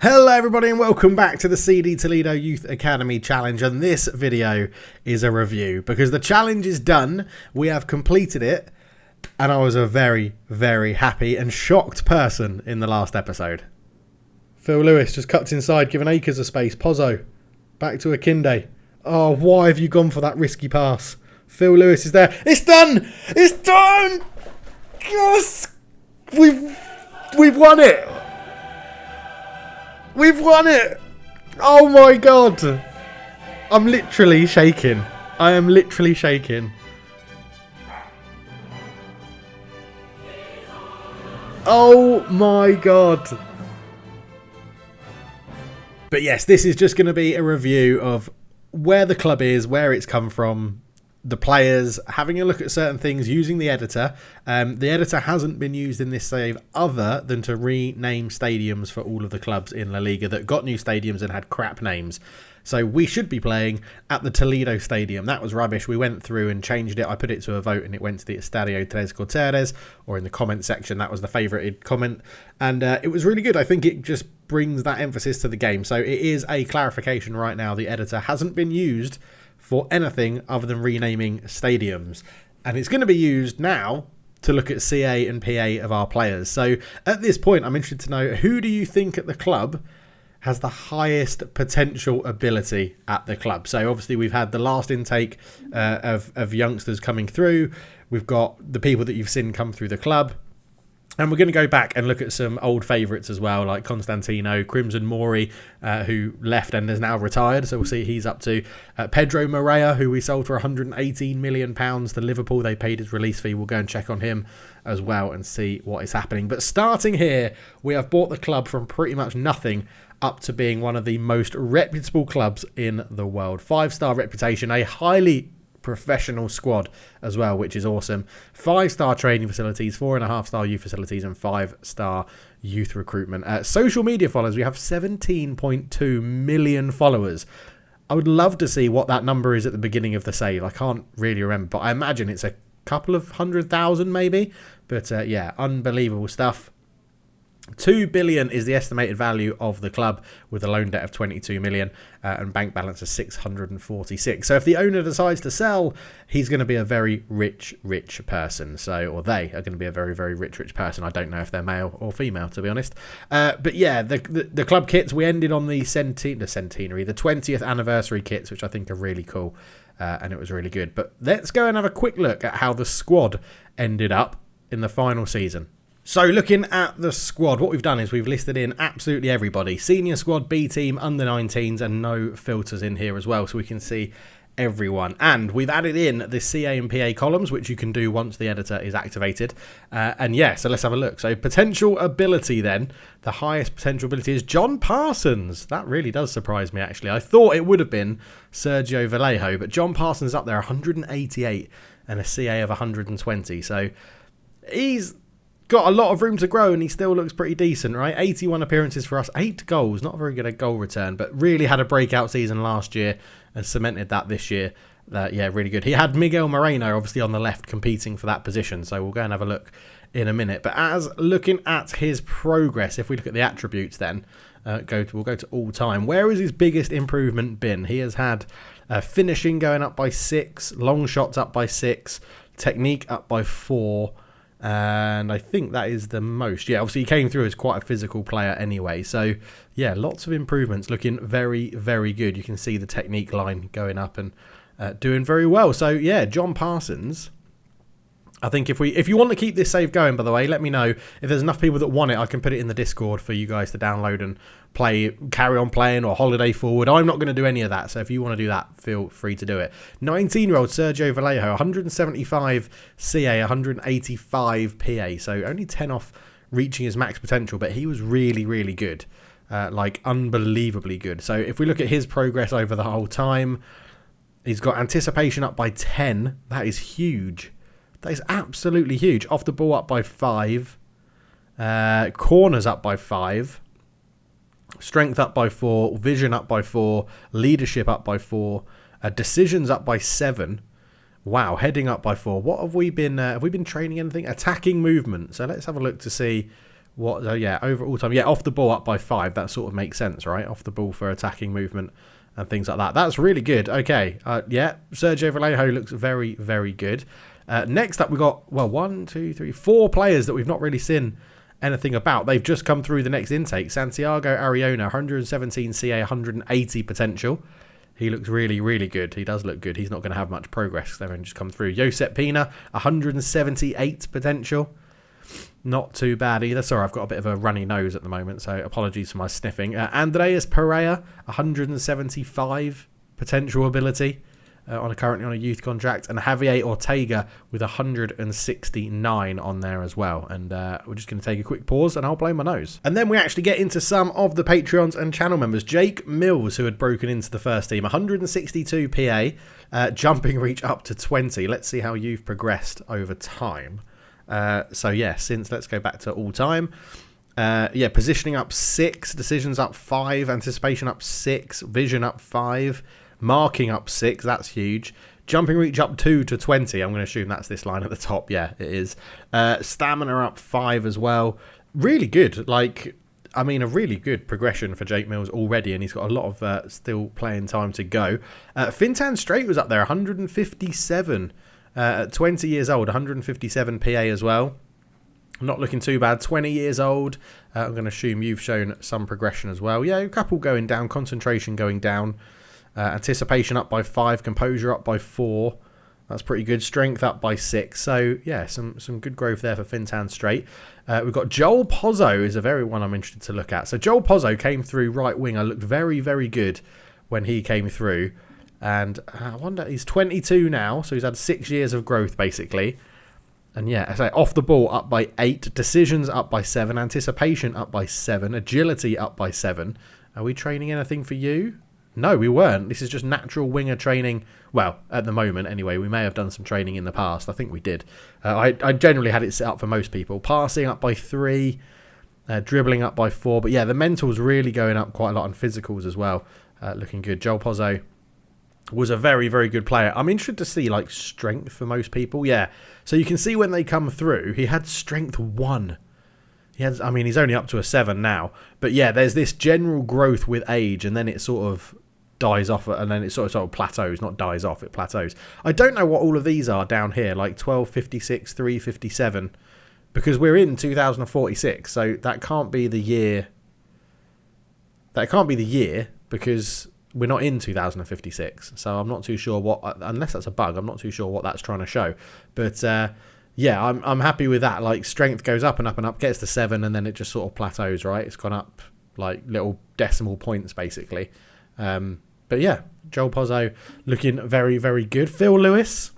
Hello everybody and welcome back to the CD Toledo Youth Academy Challenge, and this video is a review because the challenge is done. We have completed it and I was a very, very happy and shocked person in the last episode. Phil Lewis just cuts inside, giving Akers a space. Pozzo, back to Akinde. Oh, why have you gone for that risky pass? Phil Lewis is there. It's done! It's done! Yes! We've won it! We've won it! Oh my god! I'm literally shaking. I am literally shaking. Oh my god. But yes, this is just going to be a review of where the club is, where it's come from, the players, having a look at certain things using the editor. The editor hasn't been used in this save other than to rename stadiums for all of the clubs in La Liga that got new stadiums and had crap names. So we should be playing at the Toledo Stadium. That was rubbish. We went through and changed it. I put it to a vote and it went to the Estadio Tres Corteres, or in the comment section, that was the favorited comment. And it was really good. I think it just brings that emphasis to the game. So it is a clarification right now. The editor hasn't been used for anything other than renaming stadiums, and it's going to be used now to look at CA and PA of our players. So at this point, I'm interested to know, who do you think at the club has the highest potential ability at the club? So obviously we've had the last intake of youngsters coming through. We've got the people that you've seen come through the club. And we're going to go back and look at some old favourites as well, like Constantino, Crimson Mori, who left and is now retired. So we'll see he's up to. Pedro Moreira, who we sold for £118 million to Liverpool. They paid his release fee. We'll go and check on him as well and see what is happening. But starting here, we have bought the club from pretty much nothing up to being one of the most reputable clubs in the world. 5-star reputation, a highly professional squad as well, which is awesome. 5-star training facilities, 4.5-star youth facilities, and 5-star youth recruitment. Social media followers, we have 17.2 million followers. I would love to see what that number is at the beginning of the save. I can't really remember, but I imagine it's a couple of 100,000 maybe. But yeah, unbelievable stuff. 2 billion is the estimated value of the club, with a loan debt of 22 million and bank balance of 646. So if the owner decides to sell, he's going to be a very rich person. Or they are going to be a very, very rich person. I don't know if they're male or female, to be honest. But yeah, the club kits, we ended on the 20th anniversary kits, which I think are really cool. And it was really good. But let's go and have a quick look at how the squad ended up in the final season. So looking at the squad, what we've done is we've listed in absolutely everybody. Senior squad, B team, under 19s, and no filters in here as well, so we can see everyone. And we've added in the CA and PA columns, which you can do once the editor is activated. And yeah, so let's have a look. So potential ability then. The highest potential ability is John Parsons. That really does surprise me, actually. I thought it would have been Sergio Vallejo, but John Parsons up there, 188 and a CA of 120. So he's got a lot of room to grow, and he still looks pretty decent, right? 81 appearances for us, 8 goals, not very good at goal return, but really had a breakout season last year and cemented that this year. Yeah, really good. He had Miguel Moreno obviously on the left competing for that position, so we'll go and have a look in a minute. But as looking at his progress, if we look at the attributes then, we'll go to all time. Where has his biggest improvement been? He has had finishing going up by 6, long shots up by 6, technique up by 4, and I think that is the most. Yeah, obviously he came through as quite a physical player anyway. So yeah, lots of improvements, looking very, very good. You can see the technique line going up and doing very well. So yeah, John Parsons. I think if you want to keep this save going, by the way, let me know. If there's enough people that want it, I can put it in the Discord for you guys to download and play, carry on playing, or holiday forward. I'm not going to do any of that, so if you want to do that, feel free to do it. 19-year-old Sergio Vallejo, 175 CA, 185 PA, so only 10 off reaching his max potential, but he was really, really good, like unbelievably good. So if we look at his progress over the whole time, he's got anticipation up by 10. That is huge. That is absolutely huge. Off the ball up by 5. Corners up by 5. Strength up by 4. Vision up by 4. Leadership up by 4. Decisions up by 7. Wow, heading up by 4. What have we been training anything? Attacking movement. So let's have a look to see What? Oh yeah, overall time. Yeah, off the ball up by 5. That sort of makes sense, right? Off the ball for attacking movement and things like that. That's really good. Okay. Yeah, Sergio Vallejo looks very, very good. Next up, we got, well, 1, 2, 3, 4 players that we've not really seen anything about. They've just come through the next intake. Santiago Ariona, 117 CA, 180 potential. He looks really, really good. He does look good. He's not going to have much progress. They've only just come through. Josep Pina, 178 potential. Not too bad either. Sorry, I've got a bit of a runny nose at the moment, so apologies for my sniffing. Andreas Pereira, 175 potential ability. Currently on a youth contract, and Javier Ortega with 169 on there as well. And we're just going to take a quick pause and I'll blow my nose. And then we actually get into some of the Patreons and channel members. Jake Mills, who had broken into the first team, 162 PA, jumping reach up to 20. Let's see how you've progressed over time. So yeah, let's go back to all time. Positioning up 6, decisions up 5, anticipation up 6, vision up 5, marking up 6, that's huge. Jumping reach up 2 to 20. I'm going to assume that's this line at the top. Yeah, it is. Stamina up 5 as well. Really good. A really good progression for Jake Mills already, and he's got a lot of still playing time to go. Fintan Straight was up there, 157. 20 years old, 157 PA as well. Not looking too bad. 20 years old. I'm going to assume you've shown some progression as well. Yeah, a couple going down. Concentration going down. Anticipation up by 5, composure up by 4. That's pretty good. Strength up by 6. So yeah, some good growth there for Fintan Straight. We've got Joel Pozzo is a very one I'm interested to look at. So Joel Pozzo came through right winger, looked very, very good when he came through. And I wonder, he's 22 now, so he's had 6 years of growth basically. And yeah, I say off the ball up by 8, decisions up by 7, anticipation up by 7, agility up by 7. Are we training anything for you? No, we weren't. This is just natural winger training. Well, at the moment, anyway. We may have done some training in the past. I think we did. I generally had it set up for most people. Passing up by 3, dribbling up by 4. But yeah, the mental's really going up quite a lot, and physicals as well. Looking good. Joel Pozzo was a very, very good player. I'm interested to see strength for most people. Yeah, so you can see when they come through, he had strength 1. He's only up to a 7 now. But yeah, there's this general growth with age, and then it sort of dies off, and then it sort of plateaus. Not dies off, it plateaus. I don't know what all of these are down here, 1256, 357, because we're in 2046, so that can't be the year. That can't be the year, because we're not in 2056. So I'm not too sure what, unless that's a bug, I'm not too sure what that's trying to show. But yeah, I'm happy with that. Strength goes up and up and up, gets to 7, and then it just sort of plateaus, right? It's gone up little decimal points basically. But yeah, Joel Pozzo looking very, very good. Phil Lewis,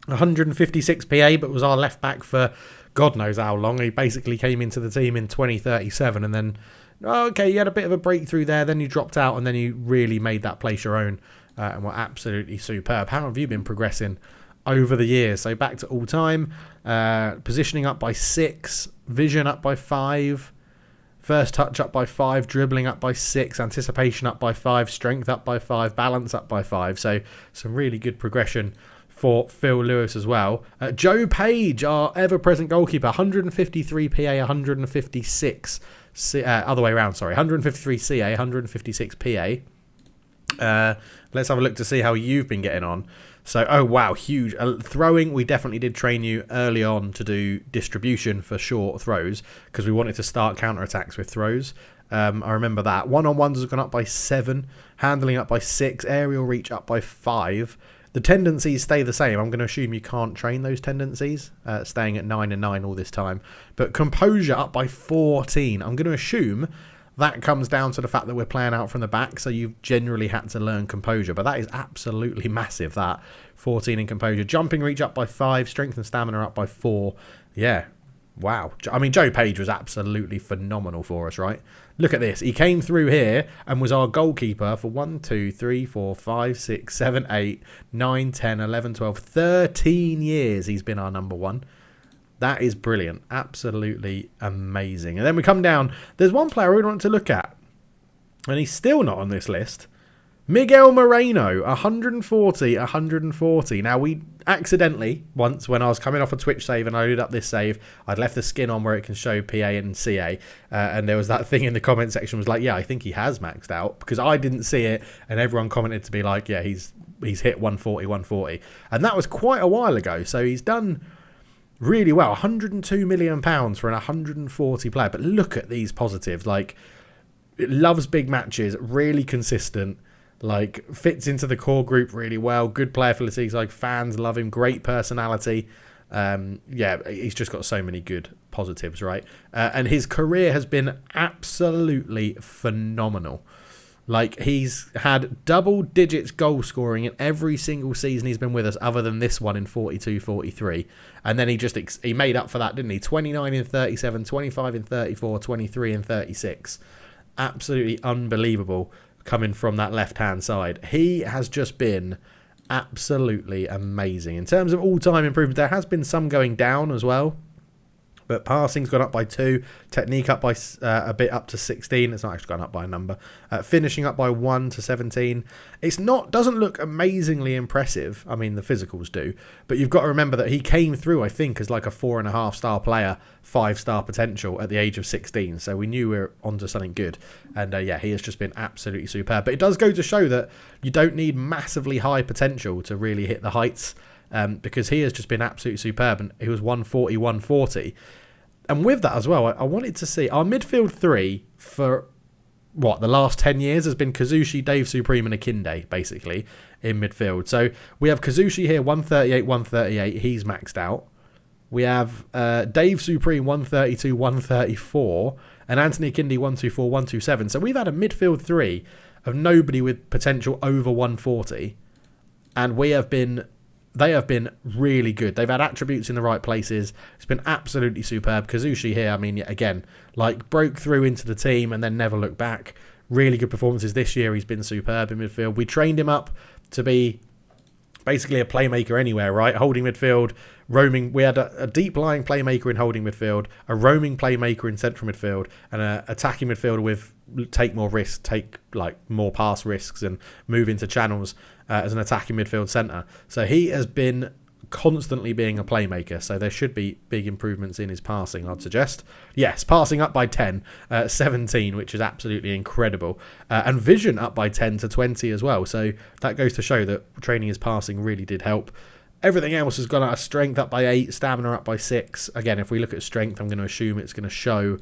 156 PA, but was our left back for God knows how long. He basically came into the team in 2037, and then you had a bit of a breakthrough there, then you dropped out, and then you really made that place your own, and were absolutely superb. How have you been progressing over the years? So back to all time, positioning up by 6, vision up by 5, first touch up by 5, dribbling up by 6, anticipation up by 5, strength up by 5, balance up by 5. So some really good progression for Phil Lewis as well. Joe Page, our ever-present goalkeeper, 153 PA, 156 other way around, sorry, 153 CA, 156 PA. Let's have a look to see how you've been getting on. So, oh wow, huge. Throwing, we definitely did train you early on to do distribution for short throws, because we wanted to start counter-attacks with throws. I remember that. One-on-ones has gone up by 7, handling up by 6, aerial reach up by 5. The tendencies stay the same. I'm going to assume you can't train those tendencies, staying at 9 and 9 all this time. But composure up by 14. I'm going to assume that comes down to the fact that we're playing out from the back, so you've generally had to learn composure. But that is absolutely massive, that. 14 in composure. Jumping reach up by 5, strength and stamina up by 4. Yeah, wow. Joe Page was absolutely phenomenal for us, right? Look at this. He came through here and was our goalkeeper for 1, 2, 3, 4, 5, 6, 7, 8, 9, 10, 11, 12, 13 years he's been our number 1. That is brilliant. Absolutely amazing. And then we come down. There's one player we want to look at, and he's still not on this list. Miguel Moreno, 140, 140. Now, we accidentally, once when I was coming off a Twitch save and I loaded up this save, I'd left the skin on where it can show PA and CA. And there was that thing in the comment section was like, yeah, I think he has maxed out. Because I didn't see it. And everyone commented to be like, yeah, he's hit 140, 140. And that was quite a while ago. So he's done really well. £102 million for an 140 player. But look at these positives. Like, it loves big matches, really consistent. Like, fits into the core group really well. Good player for the league. Like, fans love him. Great personality. Yeah, he's just got so many good positives, right? And his career has been absolutely phenomenal. Like, he's had double digits goal scoring in every single season he's been with us, other than this one in 42-43. And then he made up for that, didn't he? 29 in 37, 25 in 34, 23 in 36. Absolutely unbelievable coming from that left-hand side. He has just been absolutely amazing. In terms of all-time improvement, there has been some going down as well. But passing's gone up by 2. Technique up by a bit, up to 16. It's not actually gone up by a number. Finishing up by 1 to 17. Doesn't look amazingly impressive. I mean, the physicals do. But you've got to remember that he came through, I think, as like a 4.5-star player, 5-star potential at the age of 16. So we knew we were onto something good. And yeah, he has just been absolutely superb. But it does go to show that you don't need massively high potential to really hit the heights. Because he has just been absolutely superb, and he was 140, 140. And with that as well, I wanted to see our midfield three for the last 10 years has been Kazushi, Dave Supreme, and Akinde, basically, in midfield. So we have Kazushi here, 138, 138. He's maxed out. We have Dave Supreme, 132, 134, and Anthony Akinde, 124, 127. So we've had a midfield three of nobody with potential over 140, and they have been really good. They've had attributes in the right places. It's been absolutely superb. Kazushi here, I mean, again, like, broke through into the team and then never looked back. Really good performances this year. He's been superb in midfield. We trained him up to be basically a playmaker anywhere, right? Holding midfield, roaming. We had a deep-lying playmaker in holding midfield, a roaming playmaker in central midfield, and an attacking midfielder with take more risks, take like more pass risks, and move into channels as an attacking midfield centre. So he has been constantly being a playmaker, so there should be big improvements in his passing, I'd suggest. Yes, passing up by 10, 17, which is absolutely incredible. And vision up by 10 to 20 as well, so that goes to show that training his passing really did help. Everything else has gone out of strength, up by 8, stamina up by 6. Again, if we look at strength, I'm going to assume it's going to show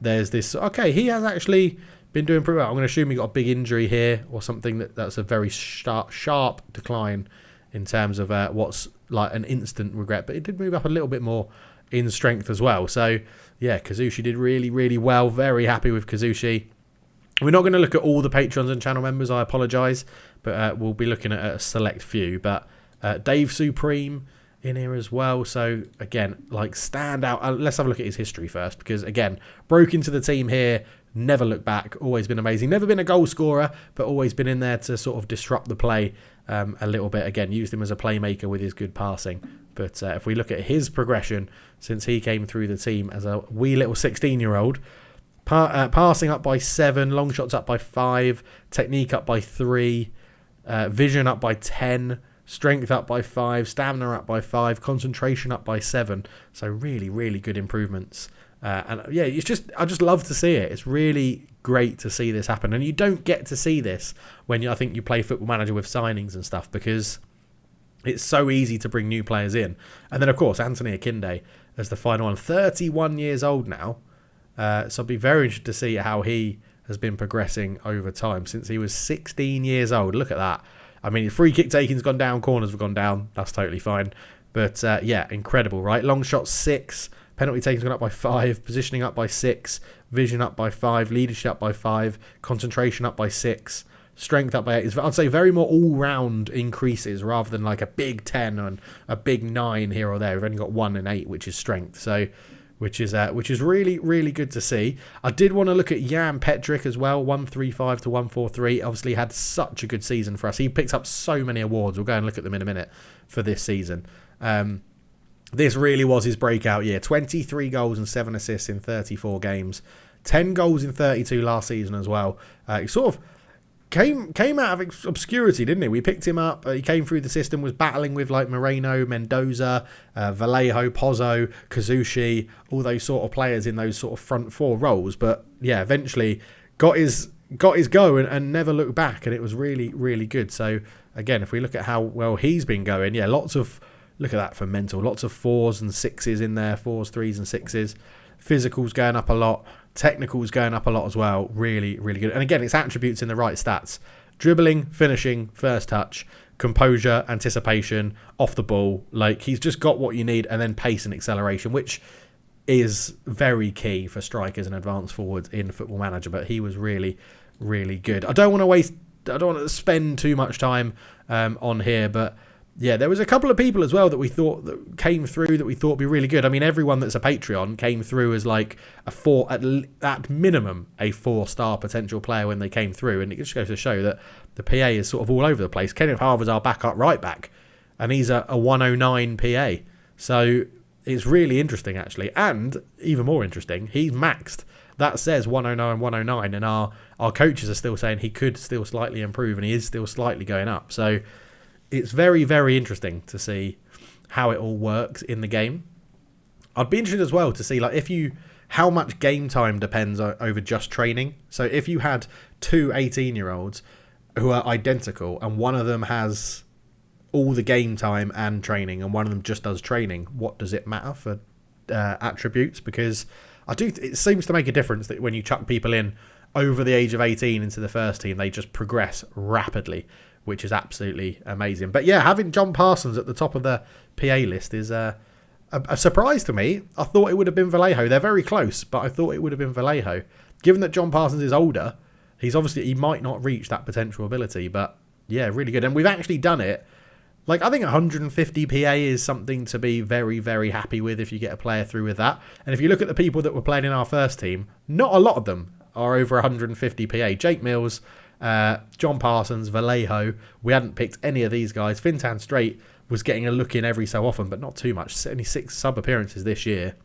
there's this... Okay, he has actually been doing pretty well. I'm going to assume he got a big injury here or something. That's a very sharp decline in terms of what's like an instant regret. But it did move up a little bit more in strength as well. So, yeah, Kazushi did really, really well. Very happy with Kazushi. We're not going to look at all the patrons and channel members. I apologise. But we'll be looking at a select few. But Dave Supreme in here as well. So, again, like, stand out. Let's have a look at his history first. Because, again, broke into the team here. Never looked back. Always been amazing. Never been a goal scorer, but always been in there to sort of disrupt the play a little bit. Again, used him as a playmaker with his good passing. But if we look at his progression since he came through the team as a wee little 16-year-old, passing up by 7, long shots up by 5, technique up by 3, vision up by 10, strength up by 5, stamina up by 5, concentration up by 7. So really, really good improvements. And yeah, I just love to see it. It's really great to see this happen, and you don't get to see this when I think you play Football Manager with signings and stuff, because it's so easy to bring new players in. And then of course Anthony Akinde as the final one, 31 years old now. So I'd be very interested to see how he has been progressing over time since he was 16 years old. Look at that. I mean, free kick taking's gone down, corners have gone down. That's totally fine. But yeah, incredible, right? Long shot 6. Penalty taking's gone up by 5, positioning up by 6, vision up by 5, leadership up by 5, concentration up by 6, strength up by 8. I'd say very more all-round increases rather than like a big 10 and a big 9 here or there. We've only got 1 and 8, which is strength. So, which is really, really good to see. I did want to look at Jan Petrick as well, 135 to 143. Obviously had such a good season for us. He picked up so many awards. We'll go and look at them in a minute for this season. This really was his breakout year. 23 goals and 7 assists in 34 games. 10 goals in 32 last season as well. He sort of came out of obscurity, didn't he? We picked him up. He came through the system, was battling with like Moreno, Mendoza, Vallejo, Pozzo, Kazushi, all those sort of players in those sort of front four roles. But yeah, eventually got his go and never looked back, and it was really, really good. So again, if we look at how well he's been going, yeah, look at that for mental, lots of 4s and 6s in there, 4s, 3s and 6s. Physical's going up a lot. Technical's going up a lot as well. Really, really good. And again, it's attributes in the right stats. Dribbling, finishing, first touch, composure, anticipation, off the ball. Like, he's just got what you need, and then pace and acceleration, which is very key for strikers and advanced forwards in Football Manager. But he was really, really good. I don't want to spend too much time on here, but yeah, there was a couple of people as well that we thought that came through that we thought would be really good. I mean, everyone that's a Patreon came through as like a 4, at minimum, a 4-star potential player when they came through. And it just goes to show that the PA is sort of all over the place. Kenneth Harver's our backup right back, and he's a 109 PA. So it's really interesting, actually. And even more interesting, he's maxed. That says 109, 109, and our coaches are still saying he could still slightly improve, and he is still slightly going up. So it's very, very interesting to see how it all works in the game. I'd be interested as well to see like how much game time depends over just training. So if you had two 18-year-olds who are identical and one of them has all the game time and training and one of them just does training, what does it matter for attributes? Because it seems to make a difference that when you chuck people in over the age of 18 into the first team, they just progress rapidly, which is absolutely amazing. But yeah, having John Parsons at the top of the PA list is a surprise to me. I thought it would have been Vallejo. They're very close, but I thought it would have been Vallejo. Given that John Parsons is older, he might not reach that potential ability, but yeah, really good. And we've actually done it. Like, I think 150 PA is something to be very, very happy with if you get a player through with that. And if you look at the people that were playing in our first team, not a lot of them are over 150 PA. Jake Mills, John Parsons, Vallejo, we hadn't picked any of these guys. Fintan Strait was getting a look in every so often, but not too much. Only 6 sub appearances this year.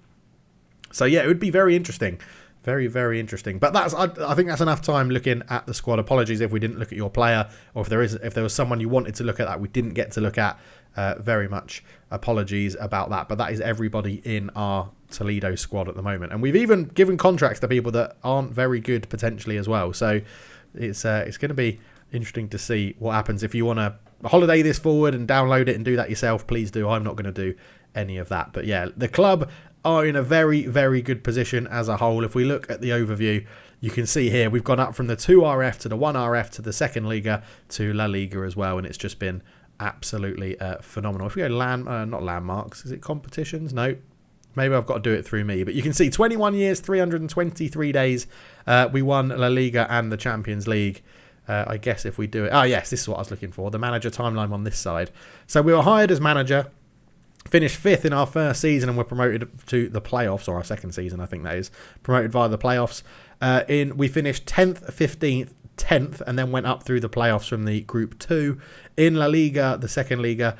So yeah, it would be very interesting. Very, very interesting. But I think that's enough time looking at the squad. Apologies if we didn't look at your player, or if there was someone you wanted to look at that we didn't get to look at. Very much apologies about that. But that is everybody in our Toledo squad at the moment. And we've even given contracts to people that aren't very good potentially as well. So it's going to be interesting to see what happens. If you want to holiday this forward and download it and do that yourself, please do. I'm not going to do any of that. But yeah, the club are in a very, very good position as a whole. If we look at the overview, you can see here we've gone up from the 2RF to the 1RF to the second Liga to La Liga as well, and it's just been absolutely phenomenal. If we go not landmarks, is it competitions? No, maybe I've got to do it through me. But you can see 21 years, 323 days. We won La Liga and the Champions League. I guess if we do it... Oh, yes, this is what I was looking for. The manager timeline on this side. So we were hired as manager, finished 5th in our first season, and were promoted to the playoffs, or our second season, I think that is, promoted via the playoffs. We finished 10th, 15th, 10th, and then went up through the playoffs from the Group 2. In La Liga, the second Liga,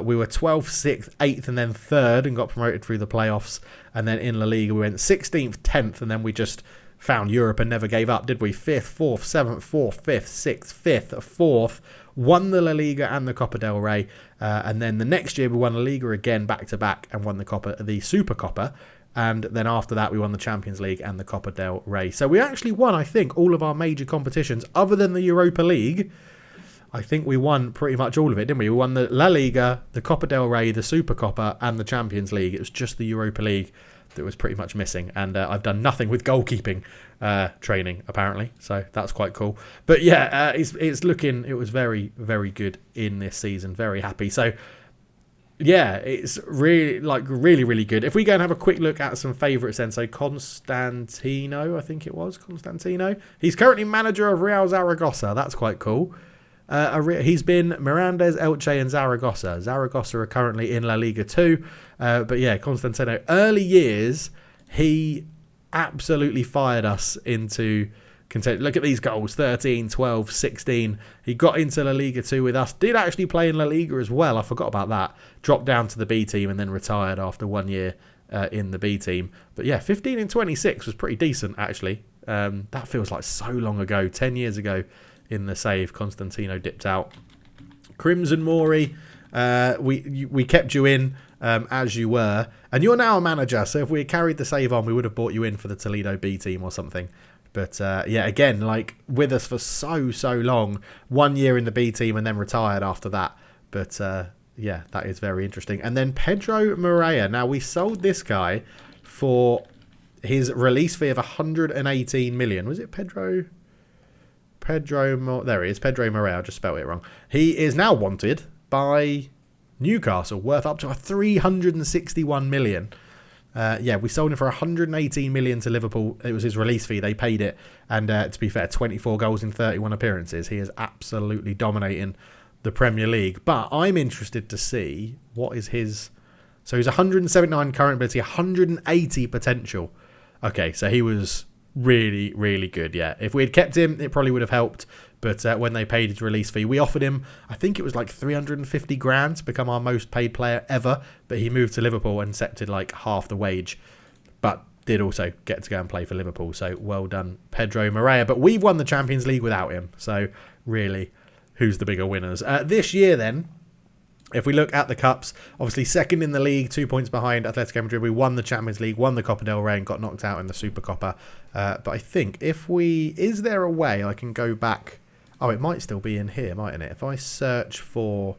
we were 12th, 6th, 8th, and then 3rd, and got promoted through the playoffs. And then in La Liga, we went 16th, 10th, and then we just found Europe and never gave up, did we? 5th, 4th, 7th, 4th, 5th, 6th, 5th, 4th, won the La Liga and the Copa del Rey, and then the next year we won La Liga again back-to-back and won the Super Copa, and then after that we won the Champions League and the Copa del Rey. So we actually won, I think, all of our major competitions other than the Europa League. I think we won pretty much all of it, didn't we? We won the La Liga, the Copa del Rey, the Super Copa, and the Champions League. It was just the Europa League that was pretty much missing, and I've done nothing with goalkeeping training apparently, so that's quite cool. But yeah, it was very, very good in this season. Very happy. So yeah, it's really, really, really good. If we go and have a quick look at some favourites then, so Constantino, I think it was Constantino. He's currently manager of Real Zaragoza. That's quite cool. He's been Mirandes, Elche and Zaragoza. Zaragoza are currently in La Liga 2. But yeah, Constantino, early years, he absolutely fired us into content. Look at these goals, 13, 12, 16. He got into La Liga 2 with us. Did actually play in La Liga as well. I forgot about that. Dropped down to the B team and then retired after 1 year in the B team. But yeah, 15 and 26 was pretty decent, actually. That feels like so long ago, 10 years ago. in the save. Constantino dipped out. Crimson Mori, we kept you in as you were, and you're now a manager, so if we had carried the save on, we would have brought you in for the Toledo B team or something. But yeah, again, like with us for so long, 1 year in the B team and then retired after that. But yeah, that is very interesting. And then Pedro Morea. Now, we sold this guy for his release fee of 118 million. Was it Pedro? There he is, Pedro Morea. I just spelled it wrong. He is now wanted by Newcastle, worth up to 361 million. Yeah, we sold him for 118 million to Liverpool. It was his release fee. They paid it. And to be fair, 24 goals in 31 appearances. He is absolutely dominating the Premier League. But I'm interested to see what is his... So he's 179 current ability, 180 potential. Okay, so he was really, really good, yeah. If we had kept him, it probably would have helped. But when they paid his release fee, we offered him, I think it was like 350 grand to become our most paid player ever. But he moved to Liverpool and accepted like half the wage. But did also get to go and play for Liverpool. So well done, Pedro Morea. But we've won the Champions League without him. So really, who's the bigger winners? This year then, if we look at the Cups, obviously second in the league, 2 points behind Atletico Madrid. We won the Champions League, won the Copa del Rey and got knocked out in the Super Copa. But I think is there a way I can go back? Oh, it might still be in here, mightn't it? If I search for,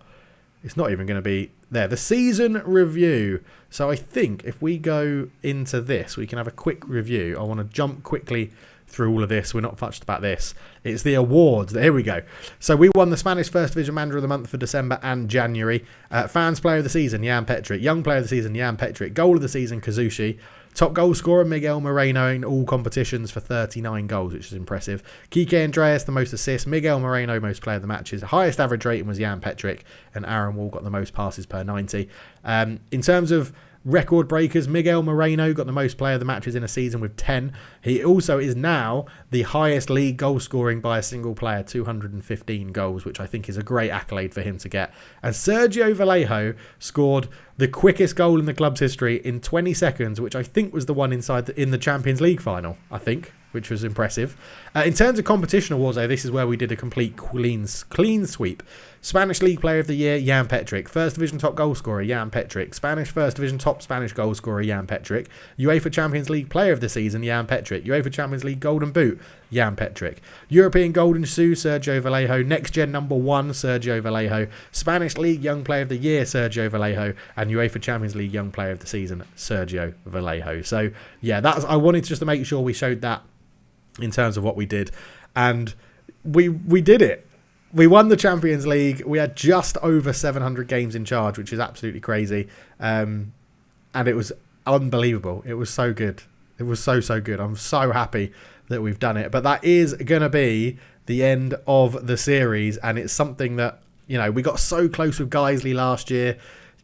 it's not even going to be there. The season review. So I think if we go into this, we can have a quick review. I want to jump quickly through all of this. We're not fussed about this. It's the awards. Here we go. So we won the Spanish First Division Manager of the Month for December and January. Fans Player of the Season, Jan Petric. Young Player of the Season, Jan Petric. Goal of the Season, Kazushi. Top goal scorer, Miguel Moreno in all competitions for 39 goals, which is impressive. Kike Andreas, the most assists. Miguel Moreno, most player of the matches. Highest average rating was Jan Petric, and Aaron Wall got the most passes per 90. In terms of record breakers, Miguel Moreno got the most player of the matches in a season with 10. He also is now the highest league goal scoring by a single player, 215 goals, which I think is a great accolade for him to get. And Sergio Vallejo scored the quickest goal in the club's history in 20 seconds, which I think was the one in the Champions League final, I think, which was impressive. In terms of competition awards, though, this is where we did a complete clean sweep. Spanish League Player of the Year, Jan Petric. First Division Top Goal Scorer, Jan Petric. Spanish First Division Top Spanish Goal Scorer, Jan Petric. UEFA Champions League Player of the Season, Jan Petric. UEFA Champions League Golden Boot, Jan Petric. European Golden Shoe, Sergio Vallejo. Next Gen Number 1, Sergio Vallejo. Spanish League Young Player of the Year, Sergio Vallejo. And UEFA Champions League Young Player of the Season, Sergio Vallejo. So, yeah, I wanted just to make sure we showed that in terms of what we did. And we did it. We won the Champions League. We had just over 700 games in charge, which is absolutely crazy. And it was unbelievable. It was so good. It was so good. I'm so happy that we've done it. But that is going to be the end of the series. And it's something that, you know, we got so close with Guiseley last year,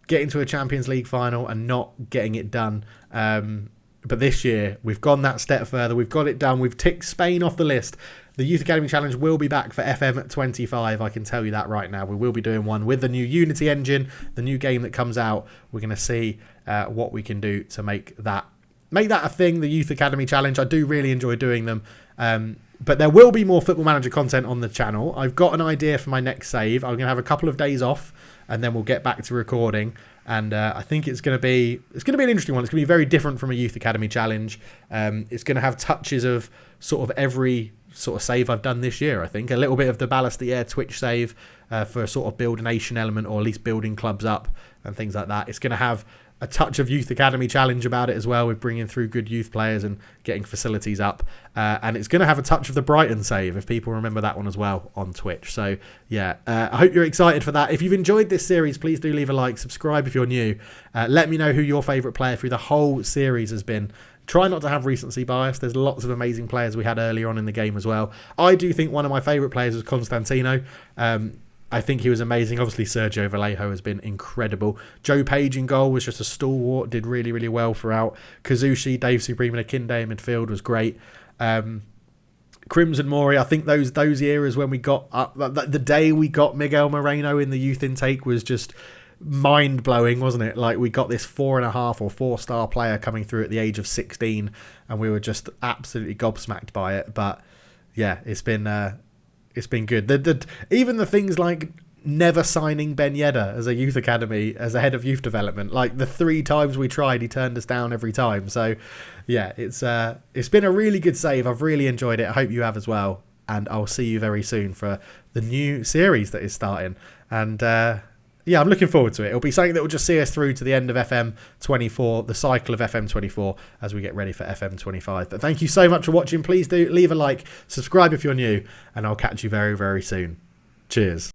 getting to a Champions League final and not getting it done. But this year, we've gone that step further. We've got it done. We've ticked Spain off the list. The Youth Academy Challenge will be back for FM25. I can tell you that right now. We will be doing one with the new Unity engine, the new game that comes out. We're going to see what we can do to make that a thing, the Youth Academy Challenge. I do really enjoy doing them. But there will be more Football Manager content on the channel. I've got an idea for my next save. I'm going to have a couple of days off, and then we'll get back to recording. And I think it's going to be an interesting one. It's going to be very different from a Youth Academy Challenge. It's going to have touches of sort of every sort of save I've done this year, I think. A little bit of the Ballast the Air Twitch save for a sort of build a nation element, or at least building clubs up and things like that. It's going to have a touch of Youth Academy Challenge about it as well, with bringing through good youth players and getting facilities up. And it's going to have a touch of the Brighton save, if people remember that one as well, on Twitch. So, yeah, I hope you're excited for that. If you've enjoyed this series, please do leave a like, subscribe if you're new. Let me know who your favourite player through the whole series has been. Try not to have recency bias. There's lots of amazing players we had earlier on in the game as well. I do think one of my favourite players was Constantino. I think he was amazing. Obviously, Sergio Vallejo has been incredible. Joe Page in goal was just a stalwart, did really, really well throughout. Kazushi, Dave Supreme and Akinde in midfield was great. Crimson Mori, I think those eras when we got the day we got Miguel Moreno in the youth intake was just mind-blowing, wasn't it? Like, we got this 4.5 or 4-star player coming through at the age of 16, and we were just absolutely gobsmacked by it. But yeah, it's been It's been good. Even the things like never signing Ben Yedder as a youth academy, as a head of youth development, like the 3 times we tried, he turned us down every time. So yeah, it's been a really good save. I've really enjoyed it. I hope you have as well. And I'll see you very soon for the new series that is starting. And yeah, I'm looking forward to it. It'll be something that will just see us through to the end of FM24, the cycle of FM24, as we get ready for FM25. But thank you so much for watching. Please do leave a like, subscribe if you're new, and I'll catch you very, very soon. Cheers.